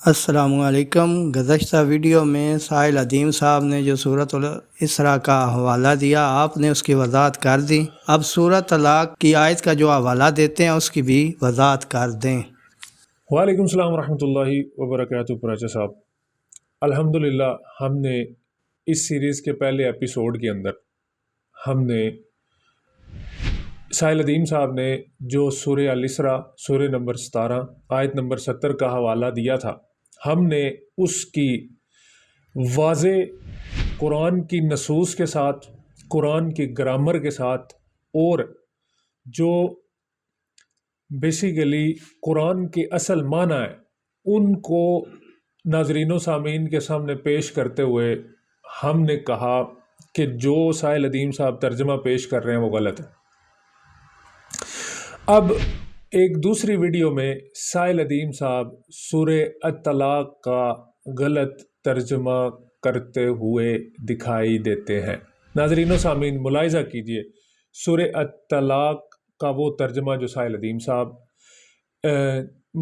السلام علیکم۔ گزشتہ ویڈیو میں سائل عدیم صاحب نے جو سورۃ الاسراء کا حوالہ دیا، آپ نے اس کی وضاحت کر دی۔ اب سورۃ طلاق کی آیت کا جو حوالہ دیتے ہیں اس کی بھی وضاحت کر دیں۔ وعلیکم السلام ورحمۃ اللہ وبرکاتہ۔ پراچا صاحب، الحمدللہ ہم نے اس سیریز کے پہلے ایپیسوڈ کے اندر ہم نے سائل عدیم صاحب نے جو سورہ الاسراء سورہ نمبر 17 آیت نمبر 70 کا حوالہ دیا تھا، ہم نے اس کی واضح قرآن کی نصوص کے ساتھ، قرآن کی گرامر کے ساتھ، اور جو بیسیکلی قرآن کے اصل معنی ہے ان کو ناظرین و سامعین کے سامنے پیش کرتے ہوئے ہم نے کہا کہ جو سائل عدیم صاحب ترجمہ پیش کر رہے ہیں وہ غلط ہے۔ اب ایک دوسری ویڈیو میں سائل عدیم صاحب سورہ الطلاق کا غلط ترجمہ کرتے ہوئے دکھائی دیتے ہیں۔ ناظرین و سامعین ملاحظہ کیجئے، سورہ الطلاق کا وہ ترجمہ جو سائل عدیم صاحب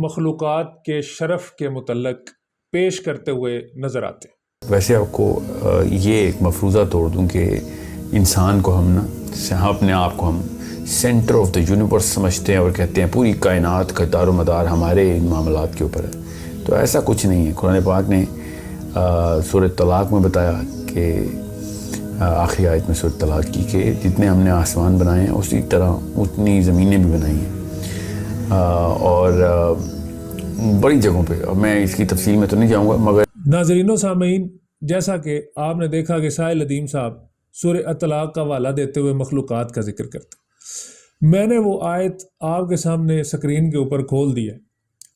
مخلوقات کے شرف کے متعلق پیش کرتے ہوئے نظر آتے ہیں۔ ویسے آپ کو یہ ایک مفروضہ توڑ دوں کہ انسان کو ہم اپنے آپ کو ہم سینٹر آف دا یونیورس سمجھتے ہیں اور کہتے ہیں پوری کائنات کا دار و مدار ہمارے ان معاملات کے اوپر ہے، تو ایسا کچھ نہیں ہے۔ قرآن پاک نے سورہ طلاق میں بتایا کہ آخری آیت میں سورہ طلاق کی کہ جتنے ہم نے آسمان بنائے ہیں اسی طرح اتنی زمینیں بھی بنائی ہیں، اور بڑی جگہوں پہ، اب میں اس کی تفصیل میں تو نہیں جاؤں گا، مگر ناظرین و سامعین، جیسا کہ آپ نے دیکھا کہ سائل عدیم صاحب سورہ الطلاق کا حوالہ دیتے ہوئے مخلوقات کا ذکر کرتے، میں نے وہ آیت آپ کے سامنے سکرین کے اوپر کھول دی ہے۔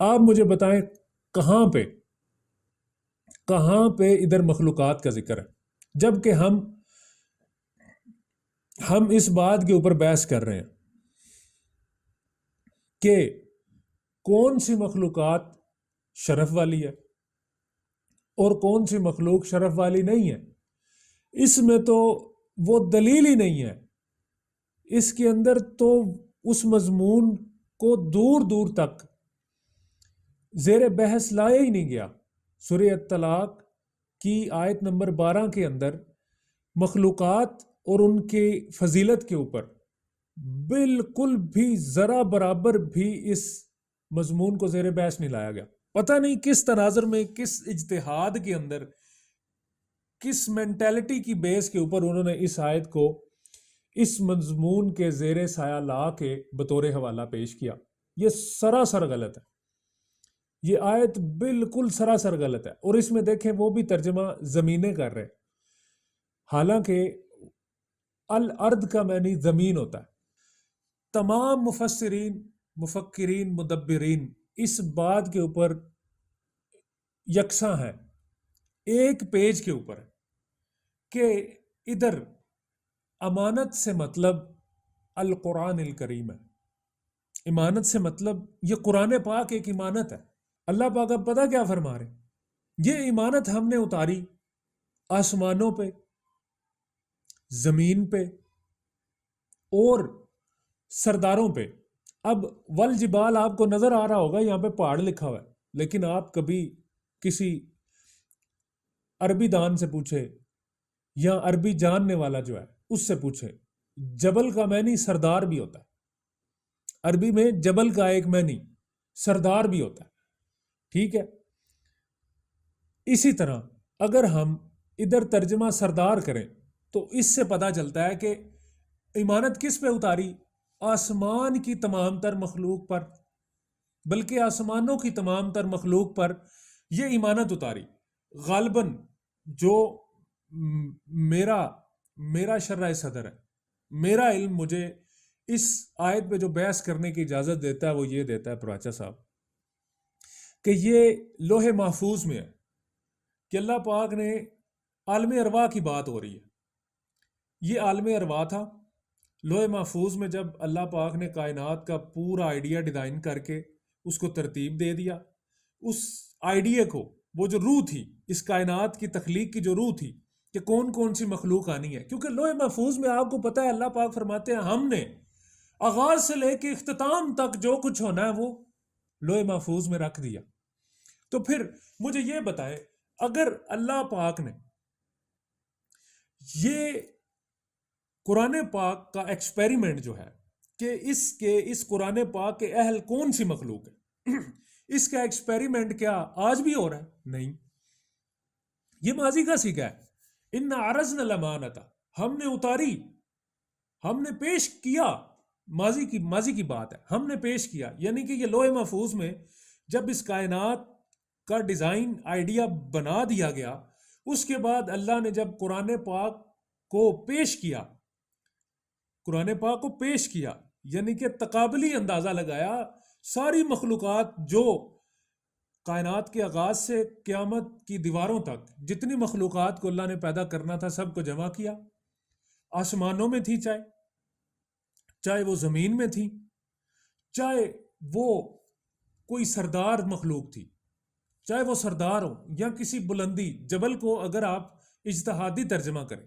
آپ مجھے بتائیں کہاں پہ ادھر مخلوقات کا ذکر ہے، جبکہ ہم اس بات کے اوپر بحث کر رہے ہیں کہ کون سی مخلوقات شرف والی ہے اور کون سی مخلوق شرف والی نہیں ہے۔ اس میں تو وہ دلیل ہی نہیں ہے، اس کے اندر تو اس مضمون کو دور دور تک زیر بحث لایا ہی نہیں گیا۔ سورہ الطلاق کی آیت نمبر 12 کے اندر مخلوقات اور ان کی فضیلت کے اوپر بالکل بھی ذرا برابر بھی اس مضمون کو زیر بحث نہیں لایا گیا۔ پتہ نہیں کس تناظر میں، کس اجتہاد کے اندر، کس مینٹیلٹی کی بیس کے اوپر انہوں نے اس آیت کو اس مضمون کے زیر سایہ لا کے بطور حوالہ پیش کیا۔ یہ سراسر غلط ہے، یہ آیت بالکل سراسر غلط ہے۔ اور اس میں دیکھیں وہ بھی ترجمہ زمینیں کر رہے ہیں، حالانکہ الارض کا معنی زمین ہوتا ہے۔ تمام مفسرین، مفکرین، مدبرین اس بات کے اوپر یکساں ہیں، ایک پیج کے اوپر ہے کہ ادھر امانت سے مطلب القرآن الکریم ہے۔ امانت سے مطلب یہ قرآن پاک ایک امانت ہے۔ اللہ پاک اب پتہ کیا فرما رہے ہیں؟ یہ امانت ہم نے اتاری آسمانوں پہ، زمین پہ اور سرداروں پہ۔ اب والجبال آپ کو نظر آ رہا ہوگا، یہاں پہ پہاڑ لکھا ہوا ہے، لیکن آپ کبھی کسی عربی دان سے پوچھے یا عربی جاننے والا جو ہے اس سے پوچھے، جبل کا معنی سردار بھی ہوتا ہے۔ عربی میں جبل کا ایک معنی سردار بھی ہوتا ہے، ٹھیک ہے؟ اسی طرح اگر ہم ادھر ترجمہ سردار کریں تو اس سے پتہ چلتا ہے کہ امانت کس پہ اتاری؟ آسمان کی تمام تر مخلوق پر، بلکہ آسمانوں کی تمام تر مخلوق پر یہ امانت اتاری۔ غالباً جو میرا شرح صدر ہے، میرا علم مجھے اس آیت پہ جو بحث کرنے کی اجازت دیتا ہے وہ یہ دیتا ہے پراچا صاحب کہ یہ لوح محفوظ میں ہے کہ اللہ پاک نے عالم ارواح کی بات ہو رہی ہے۔ یہ عالم ارواح تھا لوح محفوظ میں، جب اللہ پاک نے کائنات کا پورا آئیڈیا ڈیزائن کر کے اس کو ترتیب دے دیا، اس آئیڈیا کو، وہ جو روح تھی اس کائنات کی تخلیق کی، جو روح تھی کہ کون کون سی مخلوق آنی ہے، کیونکہ لوح محفوظ میں آپ کو پتہ ہے اللہ پاک فرماتے ہیں ہم نے آغاز سے لے کے اختتام تک جو کچھ ہونا ہے وہ لوح محفوظ میں رکھ دیا۔ تو پھر مجھے یہ بتائیں، اگر اللہ پاک نے یہ قرآن پاک کا ایکسپیریمنٹ جو ہے کہ اس قرآن پاک کے اہل کون سی مخلوق ہے، اس کا ایکسپیریمنٹ کیا آج بھی ہو رہا ہے؟ نہیں، یہ ماضی کا سیکھا ہے۔ ان عرضنا الامانۃ، ہم نے اتاری، ہم نے پیش کیا، ماضی کی بات ہے، ہم نے پیش کیا، یعنی کہ یہ لوح محفوظ میں جب اس کائنات کا ڈیزائن آئیڈیا بنا دیا گیا، اس کے بعد اللہ نے جب قرآن پاک کو پیش کیا، قرآن پاک کو پیش کیا، یعنی کہ تقابلی اندازہ لگایا، ساری مخلوقات جو کائنات کے آغاز سے قیامت کی دیواروں تک جتنی مخلوقات کو اللہ نے پیدا کرنا تھا سب کو جمع کیا، آسمانوں میں تھی، چاہے وہ زمین میں تھی، چاہے وہ کوئی سردار مخلوق تھی، چاہے وہ سردار ہو یا کسی بلندی، جبل کو اگر آپ اجتہادی ترجمہ کریں،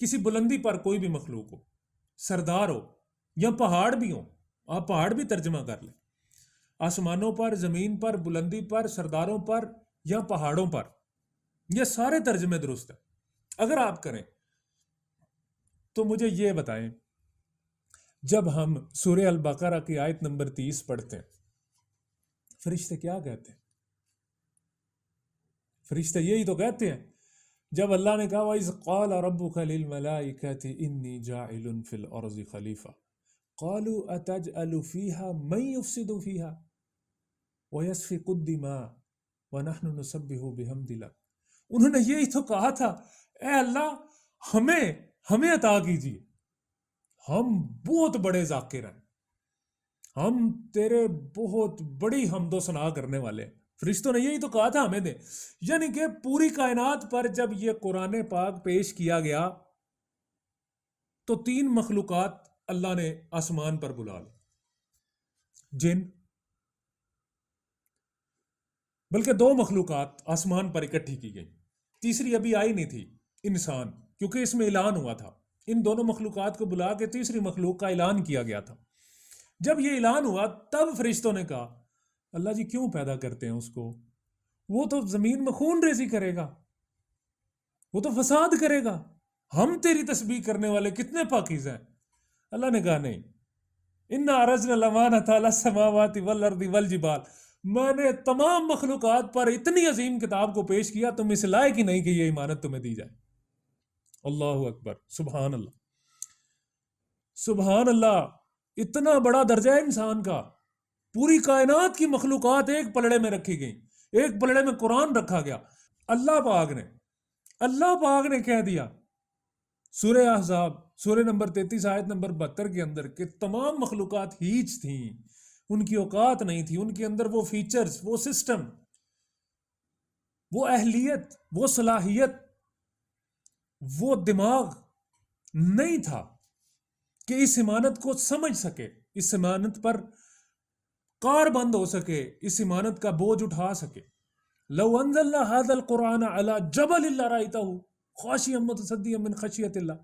کسی بلندی پر کوئی بھی مخلوق ہو، سردار ہو یا پہاڑ بھی ہو، آپ پہاڑ بھی ترجمہ کر لیں، آسمانوں پر، زمین پر، بلندی پر، سرداروں پر یا پہاڑوں پر، یہ سارے ترجمے درست ہیں۔ اگر آپ کریں تو مجھے یہ بتائیں، جب ہم سورہ البقرہ کی آیت نمبر 30 پڑھتے ہیں، فرشتے کیا کہتے ہیں؟ فرشتے یہی تو کہتے ہیں، جب اللہ نے کہا وَإِذْ قَالَ رَبُّكَ لِلْمَلَائِكَةِ إِنِّي جَاعِلٌ فِي الْأَرْضِ خَلِيفَةً قَالُوا أَتَجْعَلُ فِيهَا مَن يُفْسِدُ فِيهَا وَيَسْفِكُ الدِّمَاءَ وَنَحْنُ نُسَبِّحُ بِحَمْدِ لَكَ، انہوں نے یہی تو کہا تھا، اے اللہ ہمیں عطا کیجیے، ہم بہت بڑے ذاکر ہیں، ہم تیرے بہت بڑی حمد و ثنا کرنے والے ہیں۔ فرشتوں نے یہی تو کہا تھا ہمیں دے، یعنی کہ پوری کائنات پر جب یہ قرآن پاک پیش کیا گیا تو 3 مخلوقات اللہ نے آسمان پر بلا لی، جن، بلکہ 2 مخلوقات آسمان پر اکٹھی کی گئی، تیسری ابھی آئی نہیں تھی، انسان، کیونکہ اس میں اعلان ہوا تھا، ان دونوں مخلوقات کو بلا کے تیسری مخلوق کا اعلان کیا گیا تھا۔ جب یہ اعلان ہوا تب فرشتوں نے کہا اللہ جی کیوں پیدا کرتے ہیں اس کو، وہ تو زمین میں خون ریزی کرے گا، وہ تو فساد کرے گا، ہم تیری تسبیح کرنے والے کتنے پاکیزہ ہیں۔ اللہ نے کہا نہیں، اِنَّا عَرَضْنَا الْأَمَانَةَ عَلَى السَّمَاوَاتِ وَالْأَرْضِ وَالْجِبَالِ، میں نے تمام مخلوقات پر اتنی عظیم کتاب کو پیش کیا، تم اس لائق ہی نہیں کہ یہ امانت تمہیں دی جائے۔ اللہ اکبر، سبحان اللہ، سبحان اللہ، اتنا بڑا درجہ ہے انسان کا، پوری کائنات کی مخلوقات ایک پلڑے میں رکھی گئیں، ایک پلڑے میں قرآن رکھا گیا۔ اللہ پاک نے کہہ دیا سورہ احزاب سورہ نمبر 33 آیت نمبر 72 کے اندر کہ تمام مخلوقات ہیچ تھیں، ان کی اوقات نہیں تھی، ان کے اندر وہ فیچرز، وہ سسٹم، وہ اہلیت، وہ صلاحیت، وہ دماغ نہیں تھا کہ اس امانت کو سمجھ سکے، اس امانت پر کار بند ہو سکے، اس امانت کا بوجھ اٹھا سکے۔ لو انزلنا هذا القرآن على جبل لرأيته خاشعا متصدعا من خشیۃ اللہ،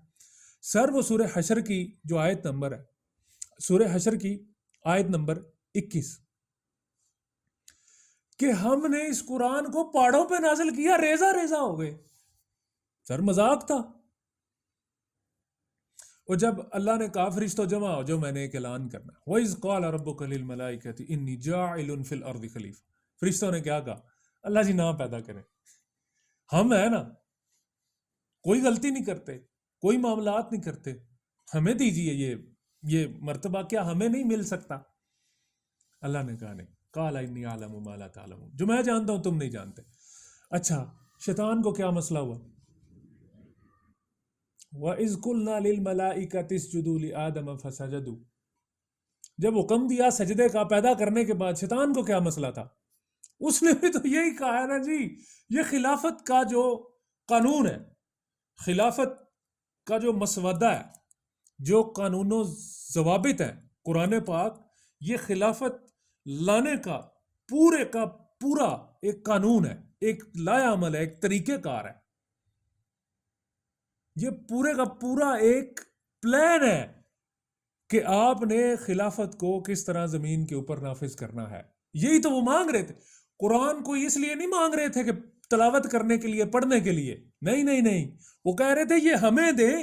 سر وہ سورہ حشر کی جو آیت نمبر ہے، سورہ حشر کی آیت نمبر 21، کہ ہم نے اس قرآن کو پہاڑوں پہ نازل کیا، ریزہ ریزہ ہو گئے، سر مذاق تھا۔ اور جب اللہ نے کہا فرشتوں جمع ہو جو میں نے ایک اعلان کرنا ہے، وَإِذْ قَالَ رَبُّكَ لِلْمَلَائِكَةِ إِنِّي جَاعِلٌ فِي الْأَرْضِ خَلِيفَةً، فرشتوں نے کیا کہا، اللہ جی نہ پیدا کریں، ہم ہیں نا، کوئی غلطی نہیں کرتے، کوئی معاملات نہیں کرتے، ہمیں دیجیے یہ مرتبہ، کیا ہمیں نہیں مل سکتا؟ اللہ نے کہا نہیں، قَالَ إِنِّي أَعْلَمُ مَا لَا تَعْلَمُونَ، جو میں جانتا ہوں تم نہیں جانتے۔ اچھا، شیطان کو کیا مسئلہ ہوا؟ وَإِذْ قُلْنَا لِلْمَلَائِكَةِ اسْجُدُوا لِآدَمَ فَسَجَدُوا، جب حکم دیا سجدے کا پیدا کرنے کے بعد، شیطان کو کیا مسئلہ تھا؟ اس نے بھی تو یہی کہا ہے نا جی، یہ خلافت کا جو قانون ہے، خلافت کا جو مسودہ ہے، جو قانون و ضوابط ہیں، قرآن پاک یہ خلافت لانے کا پورا ایک قانون ہے، ایک لایا عمل ہے، ایک طریقہ کار ہے، یہ پورے کا پورا ایک پلان ہے کہ آپ نے خلافت کو کس طرح زمین کے اوپر نافذ کرنا ہے۔ یہی تو وہ مانگ رہے تھے، قرآن کوئی اس لیے نہیں مانگ رہے تھے کہ تلاوت کرنے کے لیے، پڑھنے کے لیے، نہیں نہیں نہیں، وہ کہہ رہے تھے یہ ہمیں دیں،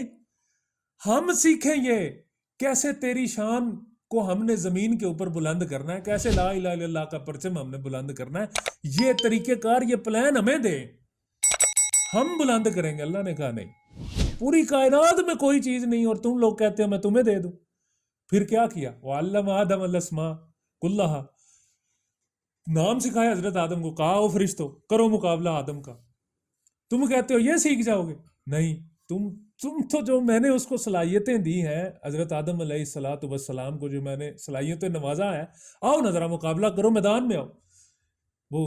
ہم سیکھیں یہ کیسے تیری شان کو ہم نے زمین کے اوپر بلند کرنا ہے، کیسے لا الہ الا اللہ کا پرچم ہم نے بلند کرنا ہے، یہ طریقہ کار، یہ پلان ہمیں دیں، ہم بلند کریں گے۔ اللہ نے کہا نہیں، پوری کائنات میں کوئی چیز نہیں اور تم لوگ کہتے ہو میں تمہیں دے دوں۔ پھر کیا کیا؟ وَعَلَّمَ آدَمَ الْأَسْمَاءَ كُلَّهَا، نام سکھایا حضرت آدم کو، کہا او فرشتوں کرو مقابلہ آدم کا۔ تم کہتے ہو یہ سیکھ جاؤ گے، نہیں، تم تو جو میں نے اس کو صلاحیتیں دی ہیں، حضرت آدم علیہ السلام کو جو میں نے صلاحیتیں نوازا ہے، آؤ نہ ذرا مقابلہ کرو، میدان میں آؤ۔ وہ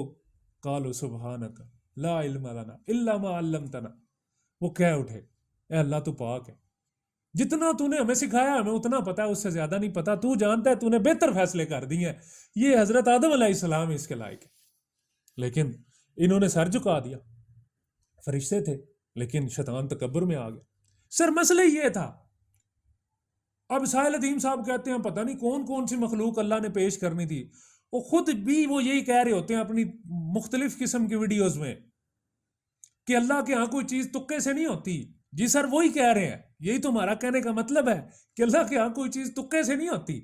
قالوا سبحانک لا علم لنا الا ما علمتنا، وہ کہہ اٹھے اے اللہ تو پاک ہے، جتنا تو نے ہمیں سکھایا ہمیں اتنا پتا ہے، اس سے زیادہ نہیں پتا، تو جانتا ہے، تو نے بہتر فیصلے کر دیے ہیں، یہ حضرت آدم علیہ السلام اس کے لائق ہے۔ لیکن انہوں نے سر جھکا دیا، فرشتے تھے لیکن شیطان تکبر میں آ گیا۔ سر مسئلہ یہ تھا، اب ساحل ادیم صاحب کہتے ہیں پتہ نہیں کون کون سی مخلوق اللہ نے پیش کرنی تھی، وہ خود بھی وہ یہی کہہ رہے ہوتے ہیں اپنی مختلف قسم کی ویڈیوز میں کہ اللہ کے ہاں کوئی چیز تکے سے نہیں ہوتی۔ جی سر وہی کہہ رہے ہیں، یہی تمہارا کہنے کا مطلب ہے کہ اللہ کے ہاں کوئی چیز تکے سے نہیں ہوتی۔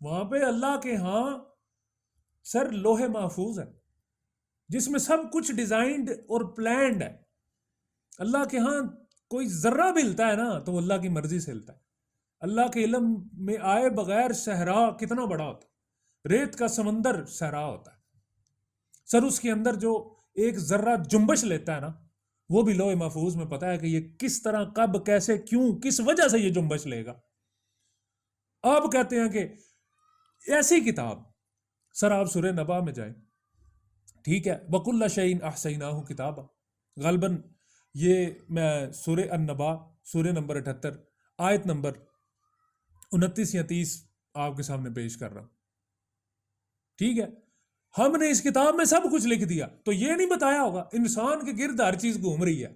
وہاں پہ اللہ کے ہاں سر لوح محفوظ ہے جس میں سب کچھ ڈیزائنڈ اور پلانڈ ہے۔ اللہ کے ہاں کوئی ذرہ بھی ہلتا ہے نا تو وہ اللہ کی مرضی سے ہلتا ہے۔ اللہ کے علم میں آئے بغیر صحرا کتنا بڑا ہوتا ہے، ریت کا سمندر صحرا ہوتا ہے، سر اس کے اندر جو ایک ذرہ جنبش لیتا ہے نا، وہ بھی لوح محفوظ میں پتا ہے کہ یہ کس طرح، کب، کیسے، کیوں، کس وجہ سے یہ جنبش لے گا۔ آپ کہتے ہیں کہ ایسی کتاب، سر آپ سورہ نبا میں جائیں، ٹھیک ہے، وَكُلَّ شَيْءٍ أَحْصَيْنَاهُ كِتَابًا، غالباً یہ میں سورہ النبا سورہ نمبر 78 آیت نمبر 29 یا 30 آپ کے سامنے پیش کر رہا ہوں، ٹھیک ہے۔ ہم نے اس کتاب میں سب کچھ لکھ دیا، تو یہ نہیں بتایا ہوگا انسان کے گرد ہر چیز گھوم رہی ہے،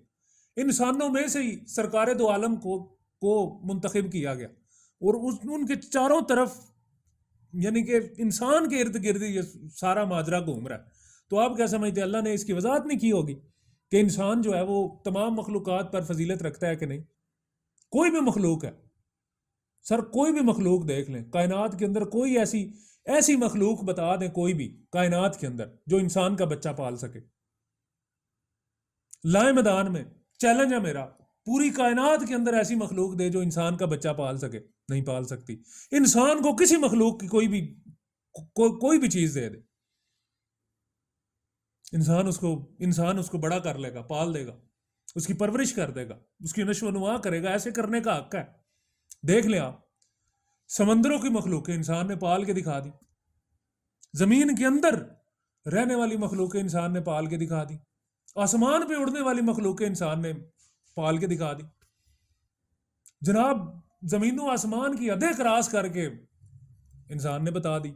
انسانوں میں سے ہی سرکار دو عالم کو منتخب کیا گیا اور ان کے چاروں طرف، یعنی کہ انسان کے ارد گرد یہ سارا ماجرا گھوم رہا ہے۔ تو آپ کیا سمجھتے ہیں اللہ نے اس کی وضاحت نہیں کی ہوگی کہ انسان جو ہے وہ تمام مخلوقات پر فضیلت رکھتا ہے کہ نہیں؟ کوئی بھی مخلوق ہے سر، کوئی بھی مخلوق دیکھ لیں کائنات کے اندر، کوئی ایسی مخلوق بتا دیں کوئی بھی کائنات کے اندر جو انسان کا بچہ پال سکے، لائیں میدان میں، چیلنج ہے میرا، پوری کائنات کے اندر ایسی مخلوق دے جو انسان کا بچہ پال سکے، نہیں پال سکتی۔ انسان کو کسی مخلوق کی کوئی بھی چیز دے دے، انسان اس کو بڑا کر لے گا، پال دے گا، اس کی پرورش کر دے گا، اس کی نشو و نما کرے گا، ایسے کرنے کا حق ہے۔ دیکھ لیں آپ، سمندروں کی مخلوقیں انسان نے پال کے دکھا دی، زمین کے اندر رہنے والی مخلوقیں انسان نے پال کے دکھا دی، آسمان پہ اڑنے والی مخلوقیں انسان نے پال کے دکھا دی، جناب زمین و آسمان کی حدیں کراس کر کے انسان نے بتا دی۔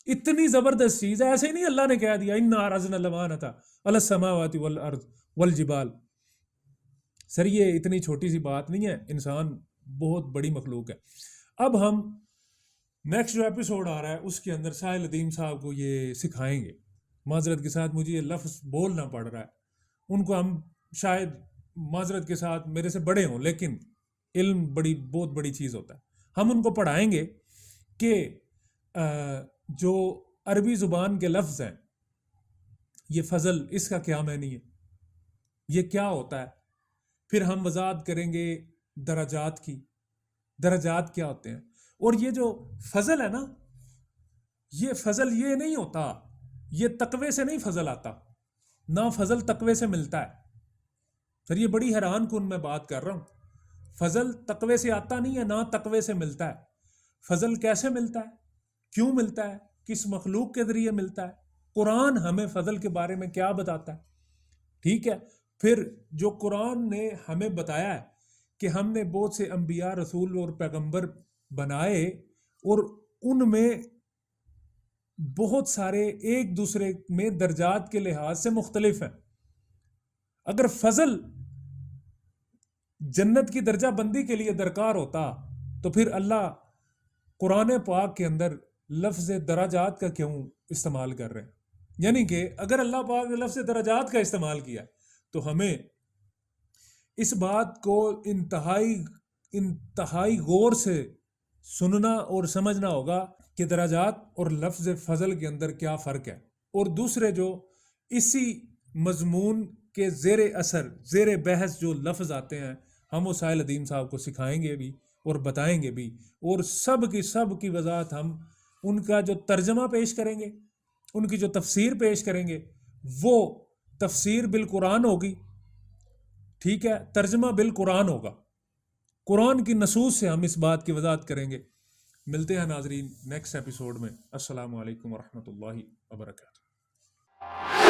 اتنی زبردست چیز ہے، ایسے ہی نہیں اللہ نے کہہ دیا اِنَّا عَرَضْنَا الْأَمَانَةَ عَلَى السَّمَاوَاتِ وَالْأَرْضِ وَالْجِبَالِ۔ سر یہ اتنی چھوٹی سی بات نہیں ہے، انسان بہت بڑی مخلوق ہے۔ اب ہم نیکسٹ جو ایپیسوڈ آ رہا ہے اس کے اندر ساحل ادیم صاحب کو یہ سکھائیں گے، معذرت کے ساتھ مجھے یہ لفظ بولنا پڑ رہا ہے، ان کو ہم شاید معذرت کے ساتھ میرے سے بڑے ہوں لیکن علم بہت بڑی چیز ہوتا ہے۔ ہم ان کو پڑھائیں گے کہ جو عربی زبان کے لفظ ہیں، یہ فضل، اس کا کیا معنی ہے، یہ کیا ہوتا ہے، پھر ہم وضاحت کریں گے درجات کی، درجات کیا ہوتے ہیں، اور یہ جو فضل ہے نا، یہ فضل یہ نہیں ہوتا، یہ تقوی سے نہیں فضل آتا، نہ فضل تقوی سے ملتا ہے۔ پھر یہ بڑی حیران کن میں بات کر رہا ہوں، فضل تقوی سے آتا نہیں ہے، نہ تقوی سے ملتا ہے۔ فضل کیسے ملتا ہے، کیوں ملتا ہے، کس مخلوق کے ذریعے ملتا ہے، قرآن ہمیں فضل کے بارے میں کیا بتاتا ہے، ٹھیک ہے۔ پھر جو قرآن نے ہمیں بتایا ہے کہ ہم نے بہت سے انبیاء، رسول اور پیغمبر بنائے اور ان میں بہت سارے ایک دوسرے میں درجات کے لحاظ سے مختلف ہیں۔ اگر فضل جنت کی درجہ بندی کے لیے درکار ہوتا تو پھر اللہ قرآن پاک کے اندر لفظ درجات کا کیوں استعمال کر رہے ہیں؟ یعنی کہ اگر اللہ پاک نے لفظ درجات کا استعمال کیا تو ہمیں اس بات کو انتہائی غور سے سننا اور سمجھنا ہوگا کہ درجات اور لفظ فضل کے اندر کیا فرق ہے. اور دوسرے جو اسی مضمون کے زیر اثر زیر بحث جو لفظ آتے ہیں ہم وہ ساحل عدیم صاحب کو سکھائیں گے بھی اور بتائیں گے بھی, اور سب کی وضاحت ہم ان کا جو ترجمہ پیش کریں گے, ان کی جو تفسیر پیش کریں گے وہ تفسیر بالقرآن ہوگی, ٹھیک ہے, ترجمہ بالقرآن ہوگا, قرآن کی نصوص سے ہم اس بات کی وضاحت کریں گے. ملتے ہیں ناظرین نیکسٹ ایپیسوڈ میں. السلام علیکم ورحمۃ اللہ وبرکاتہ.